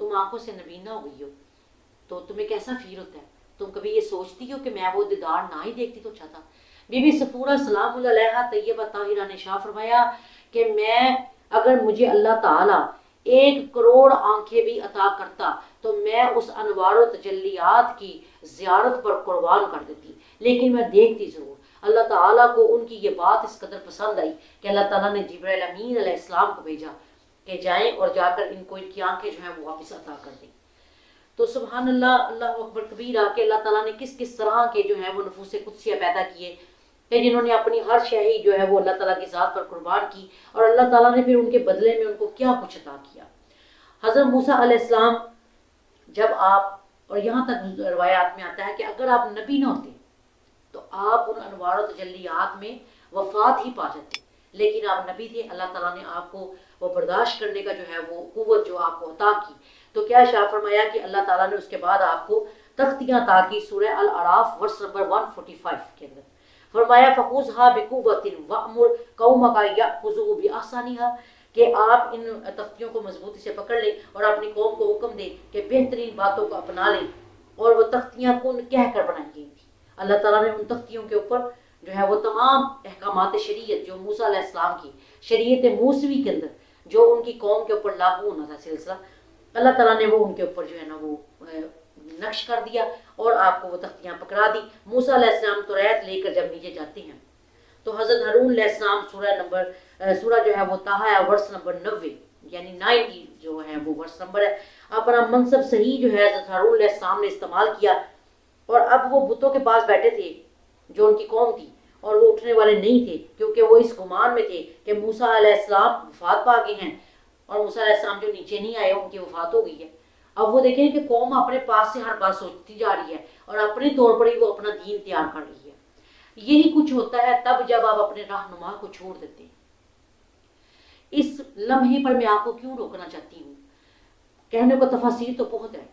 تم آنکھوں سے نبینا ہو گئی ہو تو تمہیں کیسا فیل ہوتا ہے؟ تم کبھی یہ سوچتی ہو کہ میں وہ دیدار نہ ہی دیکھتی تو اچھا تھا؟ بی بی صفورہ سلام اللہ علیہا طیبہ طاہرہ نے شاہ فرمایا کہ میں اگر مجھے اللہ تعالیٰ 1 کروڑ آنکھیں بھی عطا کرتا تو میں اس انوار و تجلیات کی زیارت پر قربان کر دیتی، لیکن میں دیکھتی ضرور۔ اللہ تعالیٰ کو ان کی یہ بات اس قدر پسند آئی کہ اللہ تعالیٰ نے جبرائیل امین علیہ السلام کو بھیجا کہ جائیں اور جا کر ان کو ان کی آنکھیں جو ہیں وہ واپس عطا کر دیں۔ تو سبحان اللہ، اللہ اکبر کبیرہ کہ اللہ تعالیٰ نے کس کس طرح کے جو ہیں وہ نفوس قدسیہ پیدا کیے کہ جنہوں نے اپنی ہر شے جو ہے وہ اللہ تعالیٰ کی ذات پر قربان کی، اور اللہ تعالیٰ نے پھر ان کے بدلے میں ان کو کیا کچھ عطا کیا۔ حضرت موسیٰ علیہ السلام جب آپ، اور یہاں تک روایات میں آتا ہے کہ اگر آپ نبی نہ ہوتے تو آپ ان انوار و تجلیات میں وفات ہی پا جاتے، لیکن آپ نبی تھے، اللہ تعالیٰ نے آپ کو وہ برداشت کرنے کا جو ہے وہ قوت جو آپ کو عطا کی۔ تو کیا شاہ فرمایا کہ اللہ تعالیٰ نے اس کے بعد آپ کو تختیاں عطا کی۔ سورہ الاعراف ورس نمبر 145 کے اندر فرمایا فخذھا بقوۃ وامر قومک یاخذوا باحسنھا، کہ آپ ان تختیوں کو مضبوطی سے پکڑ لیں اور اپنی قوم کو حکم دیں کہ بہترین باتوں کو اپنا لیں۔ اور وہ تختیاں کن کہہ کر بنائی گئی تھیں، اللہ تعالیٰ نے ان تختیوں کے اوپر جو ہے وہ تمام احکامات شریعت جو موسیٰ علیہ السلام کی شریعت موسوی کے اندر جو ان کی قوم کے اوپر لاگو ہونا تھا سلسلہ، اللہ تعالیٰ نے وہ ان کے اوپر جو ہے نا وہ نقش کر دیا اور آپ کو وہ تختیاں پکڑا دی۔ موسیٰ علیہ السلام توریت لے کر جب نیچے جاتے ہیں تو حضرت ہارون علیہ السلام سورہ جو ہے وہ طٰہٰ ہے ورس نمبر 90 یعنی 90 جو ہے وہ ورس نمبر ہے، اپنا منصب صحیح جو ہے حضرت ہارون علیہ السلام نے استعمال کیا، اور اب وہ بتوں کے پاس بیٹھے تھے جو ان کی قوم تھی، اور وہ اٹھنے والے نہیں تھے کیونکہ وہ اس گمان میں تھے کہ موسیٰ علیہ السلام وفات پا گئے ہیں، اور موسیٰ علیہ السلام جو نیچے نہیں آئے ان کی وفات ہو گئی ہے۔ اب وہ دیکھیں کہ قوم اپنے پاس سے ہر بات سوچتی جا رہی ہے اور اپنے طور پر ہی وہ اپنا دین تیار کر رہی ہے۔ یہی کچھ ہوتا ہے تب جب آپ اپنے رہنما کو چھوڑ دیتے ہیں۔ اس لمحے پر میں آپ کو کیوں روکنا چاہتی ہوں، کہنے کو تفاصیر تو بہت ہے۔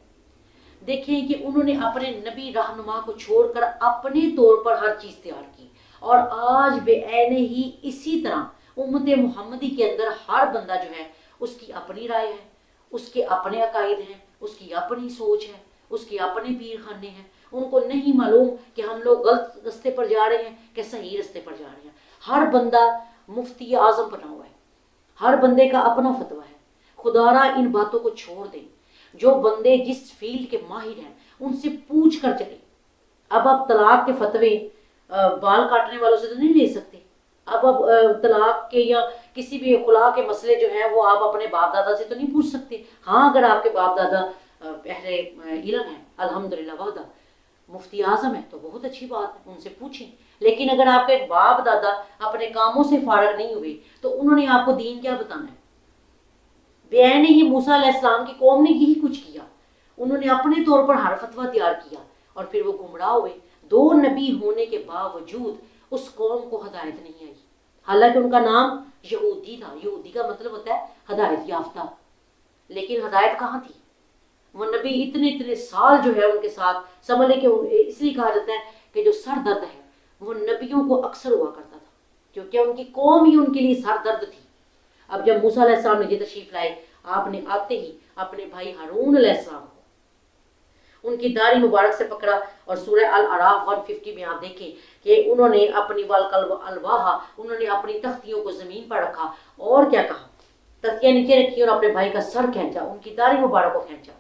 دیکھیں کہ انہوں نے اپنے نبی رہنما کو چھوڑ کر اپنے طور پر ہر چیز تیار کی، اور آج بے عین ہی اسی طرح امت محمدی کے اندر ہر بندہ جو ہے اس کی اپنی رائے ہے، اس کے اپنے عقائد ہیں، اس کی اپنی سوچ ہے، اس کے اپنے پیر خانے ہیں۔ ان کو نہیں معلوم کہ ہم لوگ غلط رستے پر جا رہے ہیں کہ صحیح رستے پر جا رہے ہیں۔ ہر بندہ مفتی اعظم بنا ہوا ہے، ہر بندے کا اپنا فتویٰ ہے۔ خدا را ان باتوں کو چھوڑ دیں، جو بندے جس فیلڈ کے ماہر ہیں ان سے پوچھ کر چلیں۔ اب آپ طلاق کے فتوے بال کاٹنے والوں سے تو نہیں لے سکتے، اب طلاق کے یا کسی بھی خلا کے مسئلے جو ہیں وہ آپ اپنے باپ دادا سے تو نہیں پوچھ سکتے۔ ہاں اگر آپ کے باپ دادا اہل علم ہیں الحمدللہ وحدہ، مفتی اعظم ہے تو بہت اچھی بات ہے، ان سے پوچھیں۔ لیکن اگر آپ کے باپ دادا اپنے کاموں سے فارغ نہیں ہوئے تو انہوں نے آپ کو دین کیا بتانا ہے؟ بے عین ہی موسیٰ علیہ السلام کی قوم نے یہی کچھ کیا، انہوں نے اپنے طور پر ہر فتویٰ تیار کیا اور پھر وہ گمراہ ہوئے۔ 2 نبی ہونے کے باوجود اس قوم کو ہدایت نہیں آئی، حالانکہ ان کا نام یہودی تھا، یہودی کا مطلب ہوتا ہے ہدایت یافتہ، لیکن ہدایت کہاں تھی؟ وہ نبی اتنے سال جو ہے ان کے ساتھ سمجھ لیں کہ اس لیے کہا جاتا ہے کہ جو سر درد ہے وہ نبیوں کو اکثر ہوا کرتا تھا، کیونکہ ان کی قوم ہی ان کے لیے سر درد تھی۔ اب جب موسیٰ علیہ السلام نے یہ تشریف لائے، آپ نے آتے ہی اپنے بھائی ہارون علیہ السلام کو ان کی داڑھی مبارک سے پکڑا، اور سورہ الاعراف 150 میں آپ دیکھیں کہ انہوں نے اپنی الواحا، انہوں نے اپنی تختیوں کو زمین پر رکھا، اور کیا کہا، تختیاں نیچے رکھی اور اپنے بھائی کا سر کھینچا، ان کی داڑھی مبارک کو کھینچا۔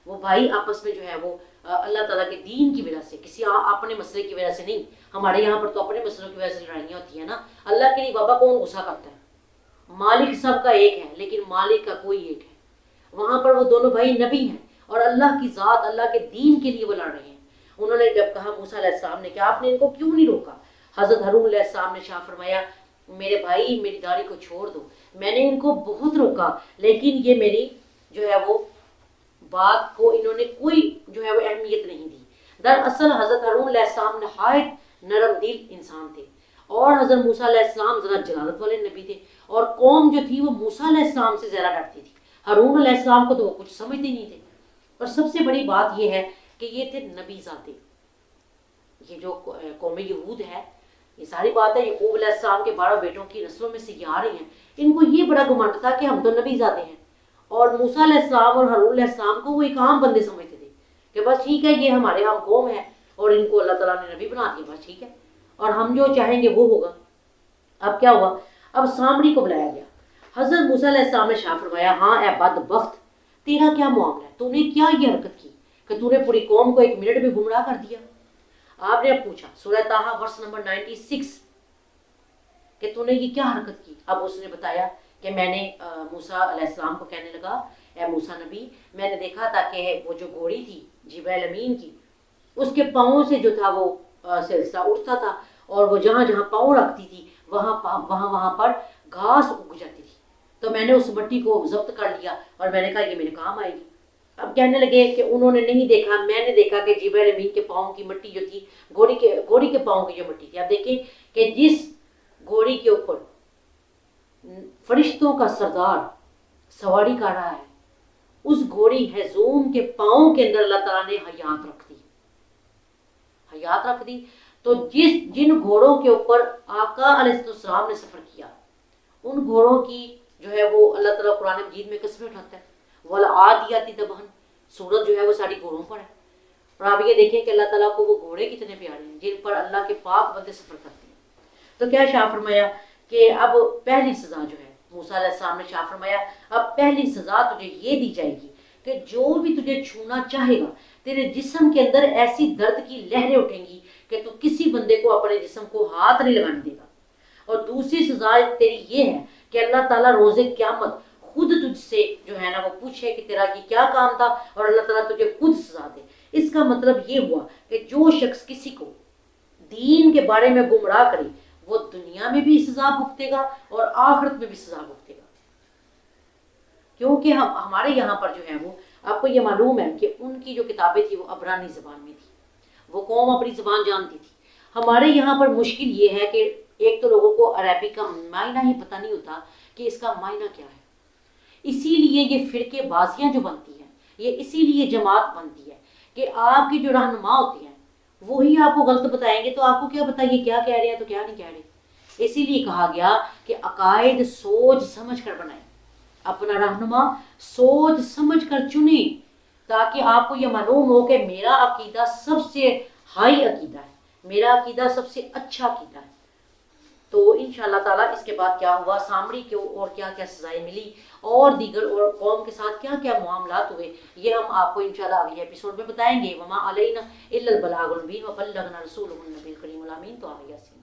وہ بھائی آپس میں جو ہے وہ اللہ تعالیٰ کے دین کی وجہ سے، کسی اپنے مسئلے کی وجہ سے نہیں۔ ہمارے یہاں پر تو اپنے مسئلوں کی وجہ سے لڑائیاں ہوتی ہیں نا، اللہ کے لیے بابا کون غصہ کرتا ہے؟ مالک سب کا ایک ہے لیکن مالک کا کوئی ایک ہے۔ وہاں پر وہ دونوں بھائی نبی ہیں اور اللہ کی ذات، اللہ کے دین کے لیے وہ لڑ رہے ہیں۔ انہوں نے جب کہا موسیٰ علیہ السلام نے کہ آپ نے ان کو کیوں نہیں روکا، حضرت ہارون علیہ السلام نے شاہ فرمایا میرے بھائی میری داڑھی کو چھوڑ دو، میں نے ان کو بہت روکا لیکن یہ میری جو ہے وہ بات کو انہوں نے کوئی جو ہے وہ اہمیت نہیں دی۔ دراصل حضرت ہارون علیہ السلام نہایت نرم دل انسان تھے، اور حضرت موسیٰ علیہ السلام ذرا جلالت والے نبی تھے، اور قوم جو تھی وہ موسیٰ علیہ السلام سے زیادہ ڈرتی تھی۔ ہارون علیہ السلام کو تو وہ کچھ سمجھتے نہیں تھے۔ اور سب سے بڑی بات یہ ہے کہ یہ تھے نبی ذاتے، یہ جو قوم یہود ہے، یہ ساری بات ہے یعقوب علیہ السلام کے 12 بیٹوں کی نسلوں میں سے یہ آ رہی ہیں، ان کو یہ بڑا گھمنڈ تھا کہ ہم تو نبی ذاتے ہیں، اور موسیٰ علیہ السلام اور ہارون علیہ السلام کو وہ ایک عام بندے سمجھتے تھے کہ بس ٹھیک ہے یہ ہمارے عام قوم ہے اور ان کو اللہ تعالیٰ نے نبی بنا دیا، بس ٹھیک ہے اور ہم جو چاہیں گے وہ ہوگا۔ اب کیا ہوا؟ اب سامری کو بلایا گیا۔ حضرت موسیٰ علیہ السلام نے شاہ فرمایا ہاں اے بدبخت، تیرا کیا معاملہ ہے؟ تو نے کیا یہ حرکت کی کہ تو نے پوری قوم کو ایک منٹ میں گمراہ کر دیا؟ آپ نے اب پوچھا سورہ طٰہٰ ورس نمبر 96 کہ تو نے یہ کیا حرکت کی؟ اب اس نے بتایا کہ میں نے موسیٰ علیہ السلام کو کہنے لگا اے موسیٰ نبی، میں نے دیکھا تھا کہ وہ جو گھوڑی تھی جبریل امین کی، اس کے پاؤں سے جو تھا وہ سلسلہ اٹھتا تھا اور وہ جہاں جہاں پاؤں رکھتی تھی وہاں پر گھاس اگ جاتی تھی، تو میں نے اس مٹی کو ضبط کر لیا اور میں نے کہا یہ میرے کام آئے گی۔ اب کہنے لگے کہ انہوں نے نہیں دیکھا، میں نے دیکھا کہ جبریل امین کے پاؤں کی مٹی جو تھی گھوڑی کے پاؤں کی جو مٹی تھی، اب دیکھیں کہ جس گھوڑی کے اوپر فرشتوں کا سردار سواری کر رہا ہے، اس گھوڑی ہیزوم کے پاؤں کے اندر اللہ تعالیٰ نے حیات رکھ دی۔ تو جن گھوڑوں کے اوپر آقا علیہ السلام نے سفر کیا، ان گھوڑوں کی جو ہے وہ اللہ تعالیٰ قرآن مجید میں قسمیں اٹھاتا ہے، وَالْعَادِيَاتِ ضَبْحًا، صورت جو ہے وہ ساری گھوڑوں پر ہے۔ اور آپ یہ دیکھیں کہ اللہ تعالیٰ کو وہ گھوڑے کتنے پیارے ہیں جن پر اللہ کے پاک بندے سفر کرتے ہیں۔ تو کیا شاہ فرمایا کہ اب پہلی سزا جو ہے، موسیٰ علیہ السلام نے شاہ فرمایا اب پہلی سزا تجھے یہ دی جائے گی کہ جو بھی تجھے چھونا چاہے گا، تیرے جسم کے اندر ایسی درد کی لہریں اٹھیں گی کہ تو کسی بندے کو اپنے جسم کو ہاتھ نہیں لگانے دے گا۔ اور دوسری سزا تیری یہ ہے کہ اللہ تعالیٰ روز قیامت خود تجھ سے جو ہے نا وہ پوچھے کہ تیرا یہ کیا کام تھا، اور اللہ تعالیٰ تجھے خود سزا دے۔ اس کا مطلب یہ ہوا کہ جو شخص کسی کو دین کے بارے میں گمراہ کرے وہ دنیا میں بھی سزا بھگتے گا اور آخرت میں بھی سزا بھگتے گا، کیونکہ ہمارے یہاں پر جو ہے وہ آپ کو یہ معلوم ہے کہ ان کی جو کتابیں تھی وہ عبرانی زبان میں تھی، وہ قوم اپنی زبان جانتی تھی۔ ہمارے یہاں پر مشکل یہ ہے کہ ایک تو لوگوں کو عربی کا معنی ہی پتہ نہیں ہوتا کہ اس کا معنی کیا ہے، اسی لیے یہ فرقے بازیاں جو بنتی ہیں، یہ اسی لیے جماعت بنتی ہے کہ آپ کی جو رہنما ہوتے ہیں وہی آپ کو غلط بتائیں گے، تو آپ کو کیا بتائیے کیا کہہ رہے ہیں تو کیا نہیں کہہ رہے۔ اسی لیے کہا گیا کہ عقائد سوچ سمجھ کر بنائیں، اپنا رہنما سوچ سمجھ کر چنیں، تاکہ آپ کو یہ معلوم ہو کہ میرا عقیدہ سب سے ہائی عقیدہ ہے، میرا عقیدہ سب سے اچھا عقیدہ ہے۔ تو انشاءاللہ تعالیٰ اس کے بعد کیا ہوا، سامری کو اور کیا کیا سزائیں ملی اور دیگر اور قوم کے ساتھ کیا کیا معاملات ہوئے، یہ ہم آپ کو انشاءاللہ اگلے ایپیسوڈ میں بتائیں گے۔ وما علینا الا البلاغ المبین وبلغنا رسولہ النبی الکریم الامین۔ تو آگے یاسین۔